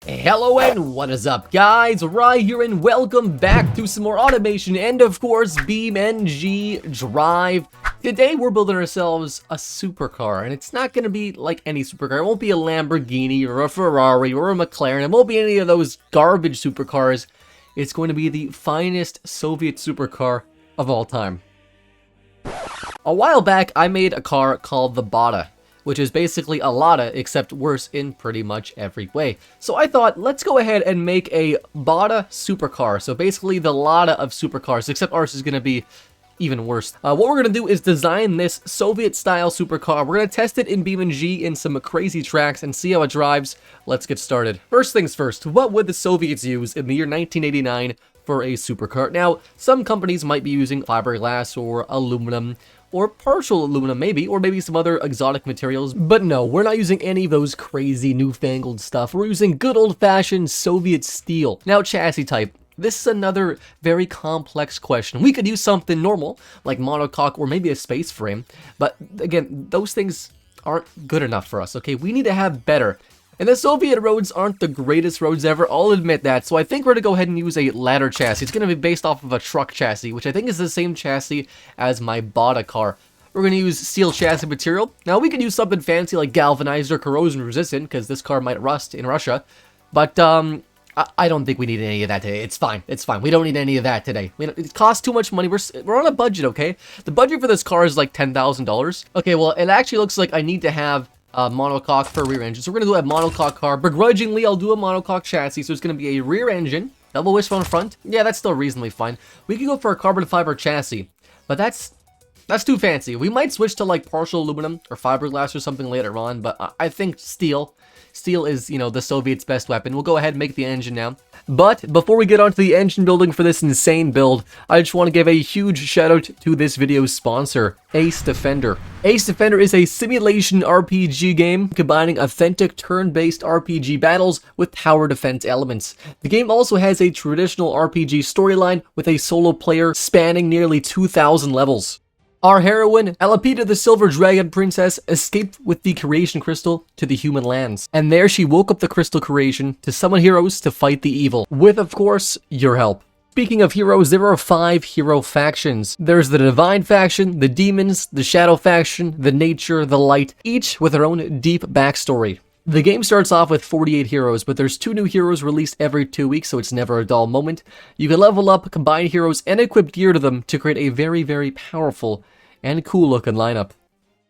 Hello and what is up, guys? Rye here and welcome back to some more automation and of course BeamNG.Drive. Today we're building ourselves a supercar, and it's not going to be like any supercar. It won't be a Lamborghini or a Ferrari or a McLaren. It won't be any of those garbage supercars. It's going to be the finest Soviet supercar of all time. A while back I made a car called the Bada, which is basically a Lada, except worse in pretty much every way. So I thought, let's go ahead and make a Bada supercar. So basically the Lada of supercars, except ours is going to be even worse. What we're going to do is design this Soviet-style supercar. We're going to test it in BeamNG in some crazy tracks and see how it drives. Let's get started. First things first, what would the Soviets use in the year 1989 for a supercar? Now, some companies might be using fiberglass or aluminum, or partial aluminum maybe, or maybe some other exotic materials. But no, we're not using any of those crazy newfangled stuff. We're using good old-fashioned Soviet steel. Now, chassis type. This is another very complex question. We could use something normal, like monocoque or maybe a space frame. But again, those things aren't good enough for us, okay? We need to have better. And the Soviet roads aren't the greatest roads ever, I'll admit that. So I think we're going to go ahead and use a ladder chassis. It's going to be based off of a truck chassis, which I think is the same chassis as my Bada car. We're going to use steel chassis material. Now we could use something fancy like galvanized or corrosion resistant, because this car might rust in Russia. But I don't think we need any of that today. It's fine. It's fine. We don't need any of that today. It costs too much money. We're on a budget, okay? The budget for this car is like $10,000. Okay, well, it actually looks like I need to have monocoque for rear engine. So we're going to do a monocoque car. Begrudgingly, I'll do a monocoque chassis. So it's going to be a rear engine, double wishbone front. Yeah, that's still reasonably fine. We could go for a carbon fiber chassis, but that's too fancy. We might switch to like partial aluminum or fiberglass or something later on, but I think steel is, you know, the Soviets' best weapon. We'll go ahead and make the engine now. But before we get onto the engine building for this insane build, I just want to give a huge shout out to this video's sponsor, Ace Defender. Ace Defender is a simulation RPG game combining authentic turn-based RPG battles with tower defense elements. The game also has a traditional RPG storyline with a solo player spanning nearly 2,000 levels. Our heroine, Alapita the Silver Dragon Princess, escaped with the creation crystal to the human lands. And there she woke up the crystal creation to summon heroes to fight the evil, with, of course, your help. Speaking of heroes, there are 5 hero factions. There's the Divine faction, the Demons, the Shadow faction, the Nature, the Light, each with their own deep backstory. The game starts off with 48 heroes, but there's 2 new heroes released every 2 weeks, so it's never a dull moment. You can level up, combine heroes, and equip gear to them to create a very, very powerful and cool looking lineup.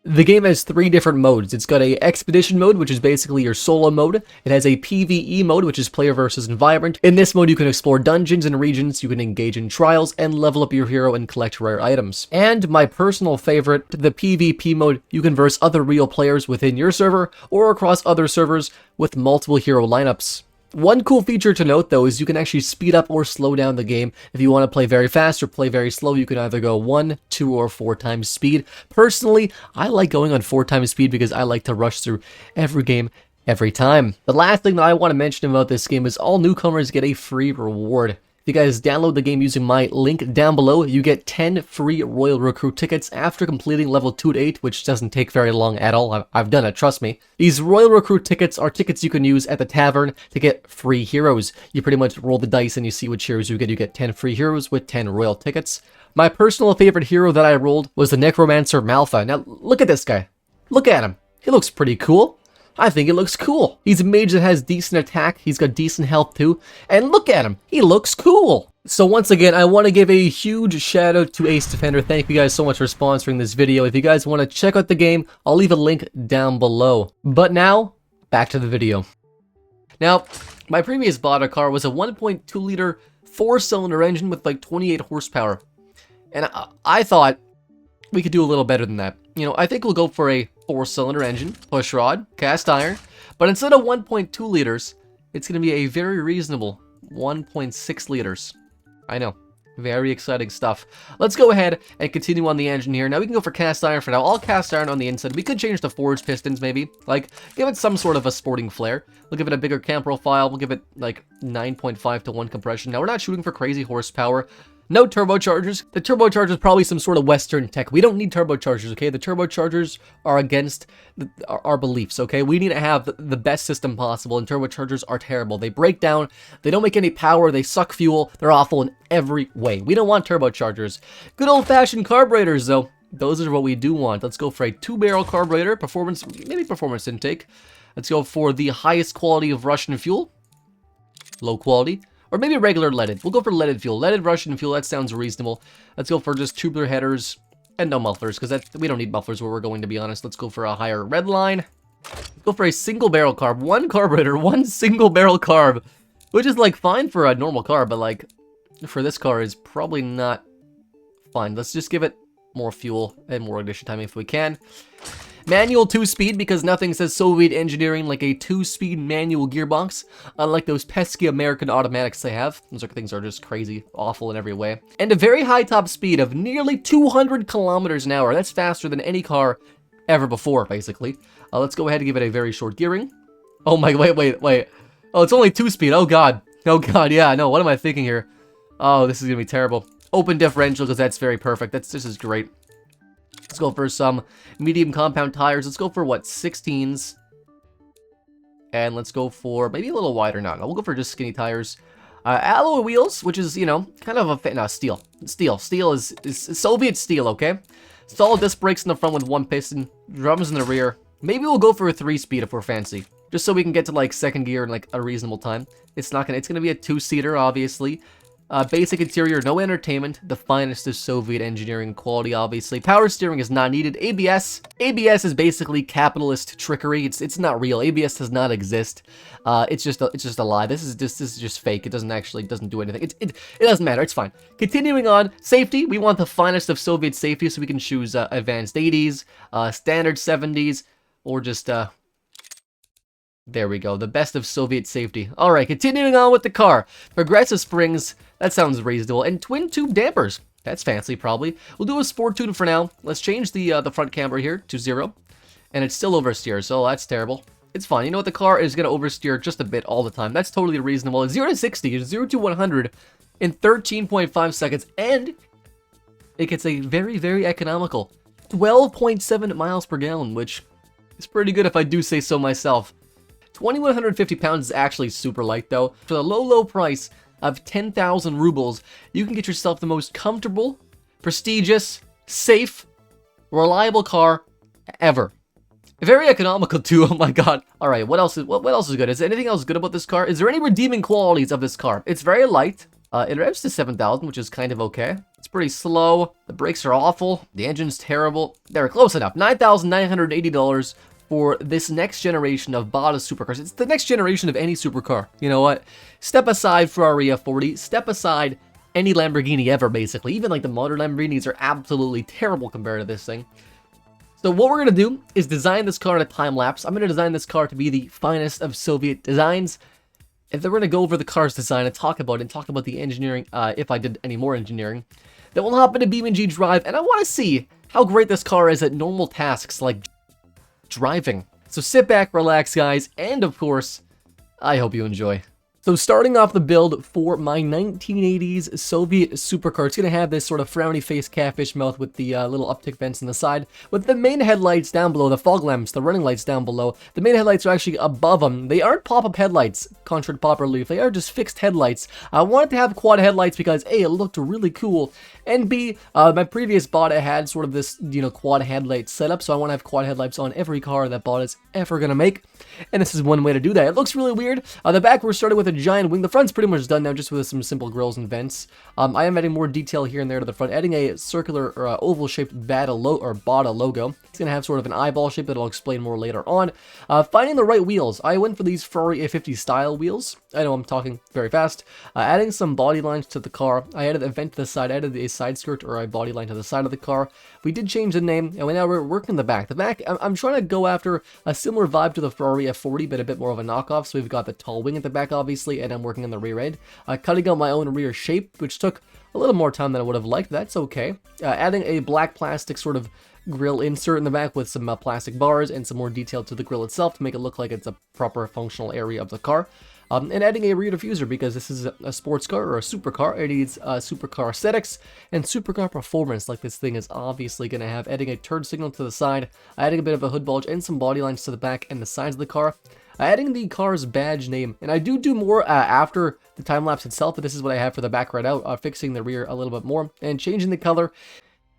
The game has 3 different modes. It's got a Expedition mode, which is basically your solo mode. It has a PvE mode, which is player versus environment. In this mode, you can explore dungeons and regions, you can engage in trials, and level up your hero and collect rare items. And my personal favorite, the PvP mode, you can verse other real players within your server or across other servers with multiple hero lineups. One cool feature to note, though, is you can actually speed up or slow down the game. If you want to play very fast or play very slow, you can either go 1, 2, or 4 times speed. Personally, I like going on 4 times speed because I like to rush through every game every time. The last thing that I want to mention about this game is all newcomers get a free reward. If you guys download the game using my link down below, you get 10 free Royal Recruit tickets after completing level 2 to 8, which doesn't take very long at all. I've done it, trust me. These Royal Recruit tickets are tickets you can use at the tavern to get free heroes. You pretty much roll the dice and you see which heroes you get. You get 10 free heroes with 10 Royal tickets. My personal favorite hero that I rolled was the Necromancer Malfa. Now, look at this guy. Look at him. He looks pretty cool. I think it looks cool. He's a mage that has decent attack. He's got decent health too. And look at him. He looks cool. So once again, I want to give a huge shout out to Ace Defender. Thank you guys so much for sponsoring this video. If you guys want to check out the game, I'll leave a link down below. But now, back to the video. Now, my previous Bada car was a 1.2 liter 4-cylinder engine with like 28 horsepower. And I thought we could do a little better than that. You know, I think we'll go for a 4-cylinder engine, pushrod, cast iron, but instead of 1.2 liters, it's going to be a very reasonable 1.6 liters. I know, very exciting stuff. Let's go ahead and continue on the engine here. Now we can go for cast iron for now. All cast iron on the inside. We could change the forged pistons maybe, like give it some sort of a sporting flair. We'll give it a bigger cam profile. We'll give it like 9.5 to 1 compression. Now we're not shooting for crazy horsepower. No turbochargers. The turbochargers is probably some sort of Western tech. We don't need turbochargers, okay? The turbochargers are against our beliefs, okay? We need to have the best system possible, and turbochargers are terrible. They break down, they don't make any power, they suck fuel, they're awful in every way. We don't want turbochargers. Good old-fashioned carburetors, though. Those are what we do want. Let's go for a 2-barrel carburetor, performance, maybe performance intake. Let's go for the highest quality of Russian fuel. Low quality. Or maybe regular leaded. We'll go for leaded fuel. Leaded Russian fuel, that sounds reasonable. Let's go for just tubular headers and no mufflers, because we don't need mufflers where we're going, to be honest. Let's go for a higher red line. Let's go for a single barrel carb. One carburetor, one single barrel carb. Which is, like, fine for a normal car, but, like, for this car is probably not fine. Let's just give it more fuel and more ignition time if we can. Manual 2-speed, because nothing says Soviet engineering like a 2-speed manual gearbox, unlike those pesky American automatics they have. Those things are just crazy, awful in every way. And a very high top speed of nearly 200 kilometers an hour. That's faster than any car ever before, basically. Let's go ahead and give it a very short gearing. Oh my, wait. Oh, it's only 2-speed. Oh god, yeah, no, what am I thinking here? Oh, this is gonna be terrible. Open differential, because that's very perfect. This is great. Let's go for some medium compound tires. Let's go for, what, 16s. And let's go for maybe a little wider. No, we'll go for just skinny tires. Alloy wheels, which is, you know, kind of a... No, steel. Steel is Soviet steel, okay? Solid disc brakes in the front with one piston. Drums in the rear. Maybe we'll go for a 3-speed if we're fancy. Just so we can get to, like, second gear in, like, a reasonable time. It's gonna be a 2-seater, obviously. Basic interior, no entertainment, the finest of Soviet engineering quality, obviously. Power steering is not needed. ABS is basically capitalist trickery. It's not real. ABS does not exist. It's just a lie. This is just fake. It doesn't do anything. It doesn't matter. It's fine. Continuing on, safety. We want the finest of Soviet safety, so we can choose advanced 80s, standard 70s, or just there we go. The best of Soviet safety. All right, continuing on with the car. Progressive springs. That sounds reasonable. And twin tube dampers. That's fancy, probably. We'll do a sport tune for now. Let's change the front camber here to 0. And it's still oversteer, so that's terrible. It's fine. You know what? The car is going to oversteer just a bit all the time. That's totally reasonable. 0 to 60, 0 to 100 in 13.5 seconds. And it gets a very, very economical 12.7 miles per gallon, which is pretty good if I do say so myself. 2,150 pounds is actually super light, though. For the low price of 10,000 rubles, you can get yourself the most comfortable, prestigious, safe, reliable car ever. Very economical, too. Oh my god. All right, what else is good? Is there anything else good about this car? Is there any redeeming qualities of this car? It's very light. It revs to 7,000, which is kind of okay. It's pretty slow. The brakes are awful. The engine's terrible. They're close enough. $9,980. For this next generation of Bada supercars. It's the next generation of any supercar. You know what? Step aside Ferrari F40. Step aside any Lamborghini ever, basically. Even like the modern Lamborghinis are absolutely terrible compared to this thing. So what we're going to do is design this car in a time lapse. I'm going to design this car to be the finest of Soviet designs. If they're going to go over the car's design and talk about the engineering, if I did any more engineering, then we'll hop into BeamNG.Drive, and I want to see how great this car is at normal tasks like driving. So sit back, relax, guys, and of course, I hope you enjoy. So starting off the build for my 1980s Soviet supercar, it's going to have this sort of frowny face catfish mouth with the little uptick vents on the side, with the main headlights down below, the fog lamps, the running lights down below. The main headlights are actually above them. They aren't pop-up headlights, contrary to popular belief. They are just fixed headlights. I wanted to have quad headlights because A, it looked really cool, and B, my previous Bada had sort of this, you know, quad headlight setup, so I want to have quad headlights on every car that Bada's ever going to make, and this is one way to do that. It looks really weird. The back, we're starting with a giant wing. The front's pretty much done now, just with some simple grills and vents. I am adding more detail here and there to the front, adding a circular or oval-shaped Bada logo. It's going to have sort of an eyeball shape that I'll explain more later on. Finding the right wheels. I went for these Ferrari A50 style wheels. I know I'm talking very fast. Adding some body lines to the car. I added a vent to the side. I added a side skirt or a body line to the side of the car. We did change the name, and now we're working the back. The back, I'm trying to go after a similar vibe to the Ferrari F40, but a bit more of a knockoff. So we've got the tall wing at the back, obviously, and I'm working on the rear end. Cutting out my own rear shape, which took a little more time than I would have liked. That's okay. Adding a black plastic sort of grill insert in the back with some plastic bars and some more detail to the grill itself to make it look like it's a proper functional area of the car. and adding a rear diffuser because this is a sports car or a supercar. It needs supercar aesthetics and supercar performance like this thing is obviously going to have. Adding a turn signal to the side, adding a bit of a hood bulge and some body lines to the back and the sides of the car. Adding the car's badge name, and I do more after the time lapse itself, but this is what I have for the back right out, fixing the rear a little bit more, and changing the color.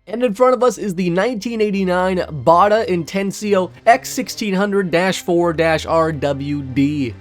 And in front of us is the 1989 Bada Intensio X1600-4-RWD.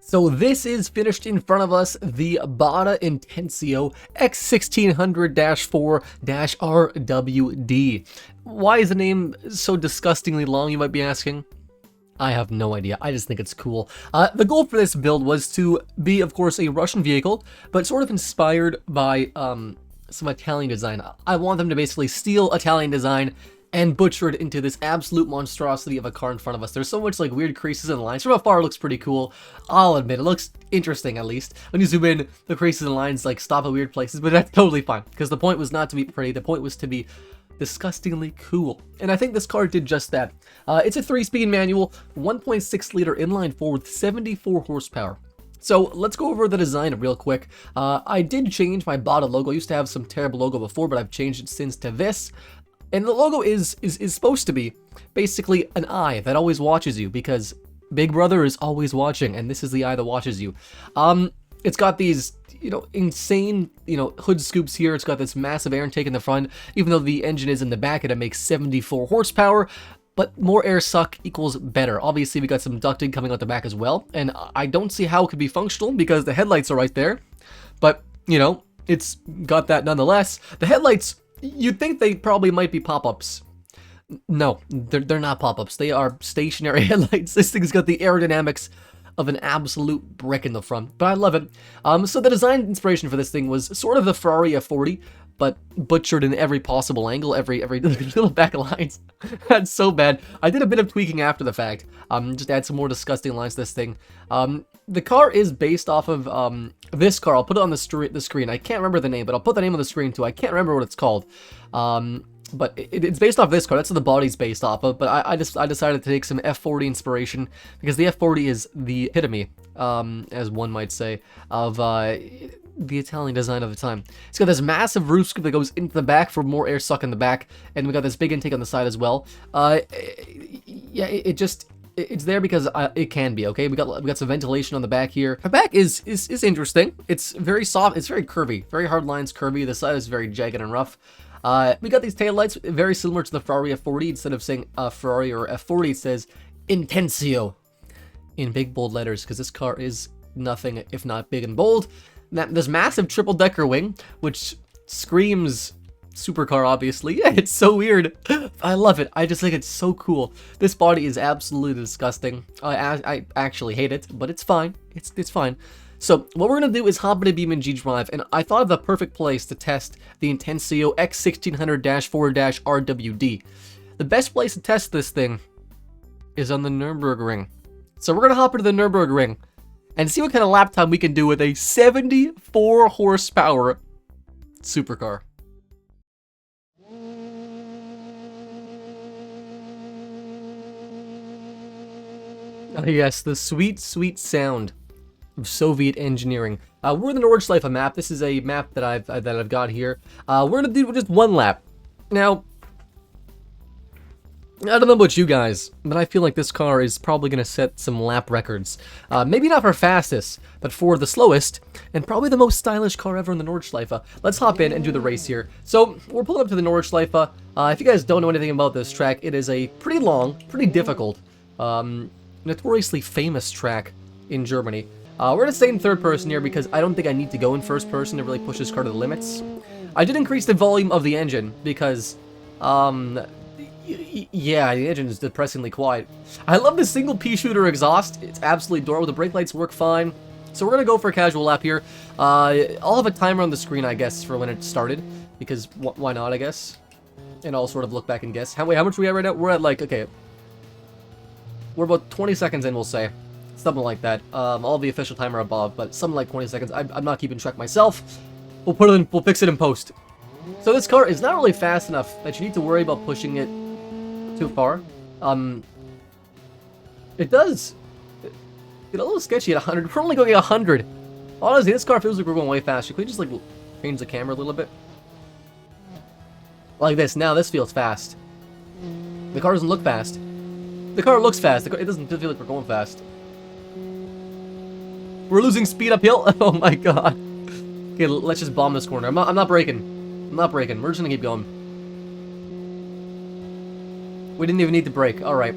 So this is finished in front of us, the Bada Intensio X1600-4-RWD. Why is the name so disgustingly long, you might be asking? I have no idea. I just think it's cool. The goal for this build was to be, of course, a Russian vehicle, but sort of inspired by some Italian design. I want them to basically steal Italian design and butcher it into this absolute monstrosity of a car in front of us. There's so much like weird creases and lines. From afar, it looks pretty cool. I'll admit, it looks interesting at least. When you zoom in, the creases and lines like stop at weird places, but that's totally fine because the point was not to be pretty. The point was to be disgustingly cool. And I think this car did just that. It's a 3-speed manual, 1.6 liter inline four with 74 horsepower. So let's go over the design real quick. I did change my Bada logo. I used to have some terrible logo before, but I've changed it since to this. And the logo is supposed to be basically an eye that always watches you because Big Brother is always watching, and this is the eye that watches you. It's got these, insane, hood scoops here. It's got this massive air intake in the front, even though the engine is in the back and it makes 74 horsepower. But more air suck equals better. Obviously, we got some ducting coming out the back as well, and I don't see how it could be functional because the headlights are right there. But, it's got that nonetheless. The headlights, you'd think they probably might be pop-ups. No, they're not pop-ups. They are stationary headlights. This thing's got the aerodynamics of an absolute brick in the front, but I love it. So the design inspiration for this thing was sort of the Ferrari F40, but butchered in every possible angle, every little back lines. That's so bad. I did a bit of tweaking after the fact. Just add some more disgusting lines to this thing. The car is based off of this car. I'll put it on the screen. I can't remember the name, but I'll put the name on the screen too. I can't remember what it's called. But it's based off this car. That's what the body's based off of. But I decided to take some F40 inspiration because the F40 is the epitome, as one might say, of the Italian design of the time. It's got this massive roof scoop that goes into the back for more air suck in the back, and we got this big intake on the side as well. Yeah, it's there because it can be, okay? We got some ventilation on the back here. The back is interesting. It's very soft. It's very curvy, very hard lines, curvy. The side is very jagged and rough. We got these taillights very similar to the Ferrari F40. Instead of saying Ferrari or F40, it says Intensio in big bold letters because this car is nothing if not big and bold. This massive triple-decker wing, which screams supercar, obviously. Yeah, it's so weird. I love it. I just think it's so cool. This body is absolutely disgusting. I actually hate it, but it's fine. It's fine. So what we're going to do is hop into BeamNG.Drive, and I thought of the perfect place to test the Intensio X1600-4-RWD. The best place to test this thing is on the Nürburgring. So we're going to hop into the Nürburgring and see what kind of lap time we can do with a 74 horsepower supercar. Oh yes, the sweet, sweet sound of Soviet engineering. We're in the Nordschleife map. This is a map that I've got here. We're gonna do just one lap. Now, I don't know about you guys, but I feel like this car is probably gonna set some lap records. Maybe not for fastest, but for the slowest, and probably the most stylish car ever in the Nordschleife. Let's hop in and do the race here. So, we're pulling up to the Nordschleife. If you guys don't know anything about this track, it is a pretty long, pretty difficult, notoriously famous track in Germany. We're gonna stay in third person here because I don't think I need to go in first person to really push this car to the limits. I did increase the volume of the engine because, Yeah, the engine is depressingly quiet. I love the single pea shooter exhaust. It's absolutely adorable. The brake lights work fine. So we're going to go for a casual lap here. I'll have a timer on the screen, I guess, for when it started. Because why not, I guess? And I'll sort of look back and guess. How much are we at right now? We're at, like, okay. We're about 20 seconds in, we'll say. Something like that. I'll have the official timer above, but something like 20 seconds. I'm not keeping track myself. We'll fix it in post. So this car is not really fast enough that you need to worry about pushing it too far. It does get a little sketchy at 100. We're only going at 100. Honestly, this car feels like we're going way fast. Could we just, like, change the camera a little bit? Like this. Now this feels fast. The car doesn't look fast. The car looks fast. It doesn't feel like we're going fast. We're losing speed uphill. Oh my god. Okay, let's just bomb this corner. I'm not braking. I'm not braking. We're just gonna keep going. We didn't even need to brake. Alright.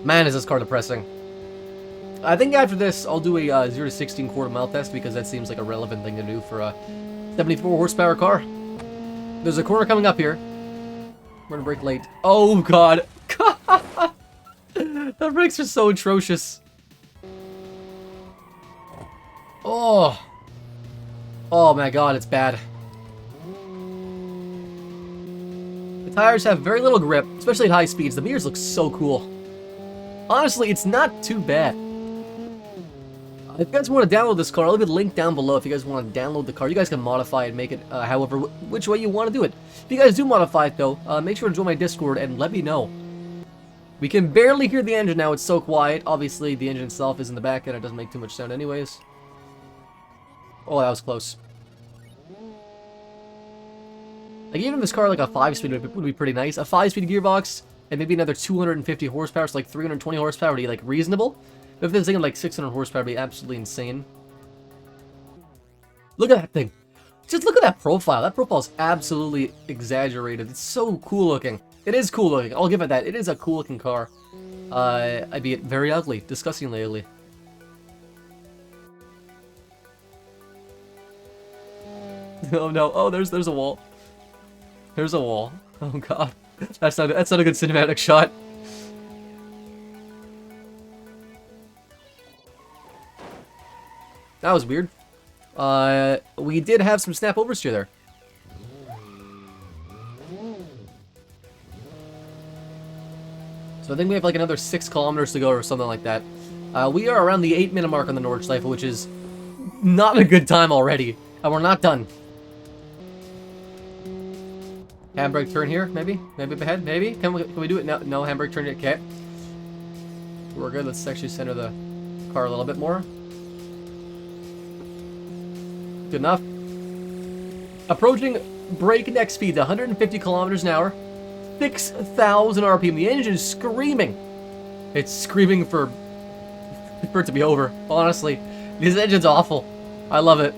Man, is this car depressing. I think after this, I'll do a 0 to 16 quarter-mile test because that seems like a relevant thing to do for a 74 horsepower car. There's a corner coming up here. We're gonna brake late. Oh god. The brakes are so atrocious. Oh. Oh my god, it's bad. The tires have very little grip, especially at high speeds. The mirrors look so cool. Honestly, it's not too bad. If you guys want to download this car, I'll leave a link down below if you guys want to download the car. You guys can modify it and make it however, which way you want to do it. If you guys do modify it though, make sure to join my Discord and let me know. We can barely hear the engine now, it's so quiet. Obviously, the engine itself is in the back and it doesn't make too much sound anyways. Oh, that was close. Like, even if this car, like a 5-speed would be pretty nice. A 5-speed gearbox and maybe another 250 horsepower, so like 320 horsepower would be like reasonable. But if this thing had like 600 horsepower, it'd be absolutely insane. Look at that thing. Just look at that profile. That profile is absolutely exaggerated. It's so cool looking. It is cool looking. I'll give it that. It is a cool looking car. Albeit very ugly. Disgustingly ugly. Oh no. Oh, there's a wall. There's a wall. Oh god. That's not a good cinematic shot. That was weird. We did have some snap oversteer there. So I think we have like another 6 kilometers to go or something like that. We are around the 8-minute mark on the Nordschleife, which is not a good time already. And we're not done. Handbrake turn here, maybe? Maybe up ahead, maybe? Can we do it? No, no handbrake turn yet. Okay. We're good. Let's actually center the car a little bit more. Good enough. Approaching breakneck speeds, 150 kilometers an hour, 6,000 RPM. The engine is screaming. It's screaming for it to be over. Honestly, this engine's awful. I love it.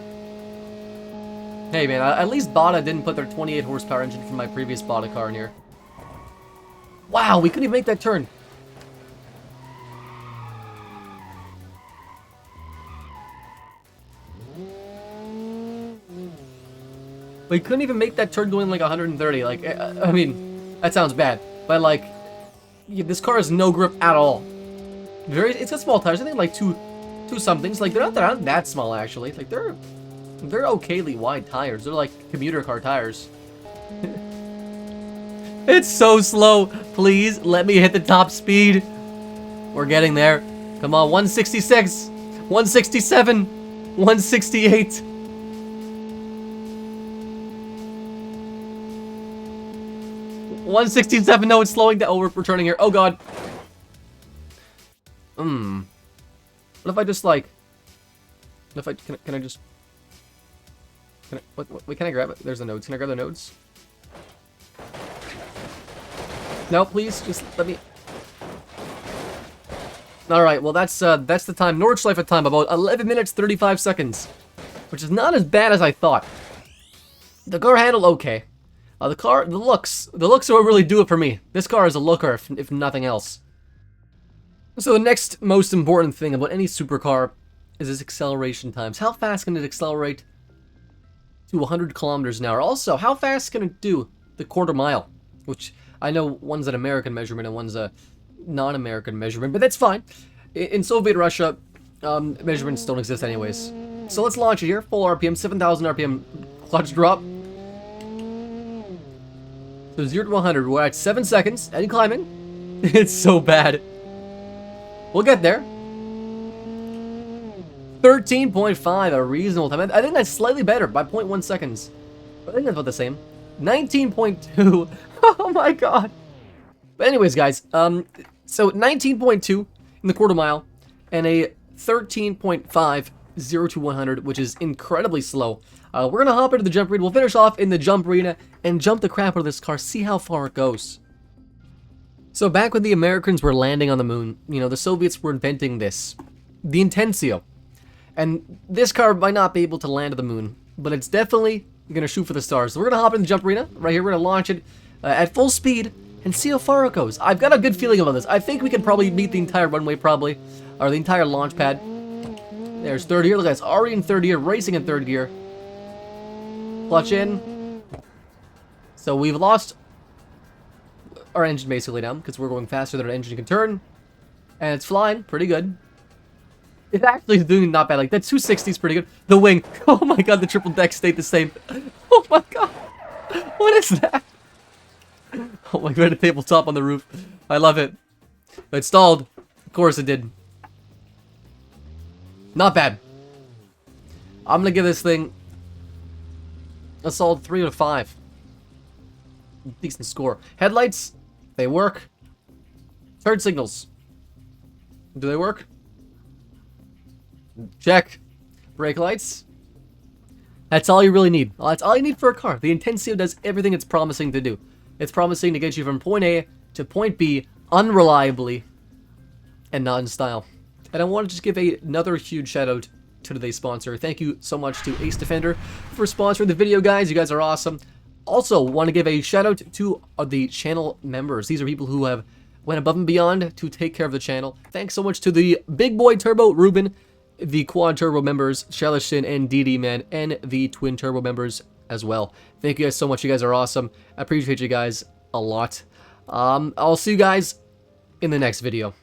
Hey man, at least Bada didn't put their 28 horsepower engine from my previous Bada car in here. Wow, we couldn't even make that turn. We couldn't even make that turn going like 130. Like, I mean, that sounds bad, but like, yeah, this car has no grip at all. It's got small tires. I think like two somethings. Like they're not that small actually. Like they're okayly wide tires. They're like commuter car tires. It's so slow. Please let me hit the top speed. We're getting there. Come on, 166, 167, 168. 167. No, it's slowing down. Oh, we're turning here. Oh god. What if I just like? What if I can I just? Wait, can I grab it? There's the nodes. Can I grab the nodes? No, please, just let me. All right, well that's the time. Nordschleife time, about 11 minutes 35 seconds, which is not as bad as I thought. The car handled okay. The looks are what really do it for me. This car is a looker, if nothing else. So the next most important thing about any supercar is its acceleration times. How fast can it accelerate to 100 kilometers an hour. Also, how fast can it do the quarter mile? Which I know one's an American measurement and one's a non-American measurement, but that's fine. In Soviet Russia, measurements don't exist anyways. So let's launch it here. Full RPM, 7,000 RPM clutch drop. So 0 to 100, we're at 7 seconds. And climbing. It's so bad. We'll get there. 13.5, a reasonable time. I think that's slightly better by 0.1 seconds. I think that's about the same. 19.2. Oh my god. But anyways, guys, so 19.2 in the quarter mile and a 13.5 0 to 100, which is incredibly slow. We're gonna hop into the jump arena. We'll finish off in the jump arena and jump the crap out of this car, see how far it goes. So back when the Americans were landing on the moon, you know, the Soviets were inventing this, the Intensio. And this car might not be able to land at the moon, but it's definitely gonna shoot for the stars. So we're gonna hop in the jump arena right here. We're gonna launch it at full speed and see how far it goes. I've got a good feeling about this. I think we can probably meet the entire runway, probably, or the entire launch pad. There's third gear. Look, it's already in third gear, racing in third gear. Clutch in. So we've lost our engine basically now because we're going faster than our engine can turn, and it's flying pretty good. It's actually doing not bad. Like that 260 is pretty good. The wing. Oh my god, the triple deck stayed the same. Oh my god. What is that? Oh my god, a tabletop on the roof. I love it. It stalled. Of course it did. Not bad. I'm gonna give this thing a solid 3 out of 5. Decent score. Headlights, they work. Turn signals. Do they work? Check. Brake lights. That's all you really need. That's all you need for a car. The Intensio does everything it's promising to do. It's promising to get you from point A to point B unreliably and not in style. And I want to just give another huge shout out to today's sponsor. Thank you so much to Ace Defender for sponsoring the video, guys. You guys are awesome. Also, want to give a shout out to the channel members. These are people who have went above and beyond to take care of the channel. Thanks so much to the Big Boy Turbo, Ruben, the Quad Turbo members, Shelishin and DD Man, and the Twin Turbo members as well. Thank you guys so much. You guys are awesome. I appreciate you guys a lot. I'll see you guys in the next video.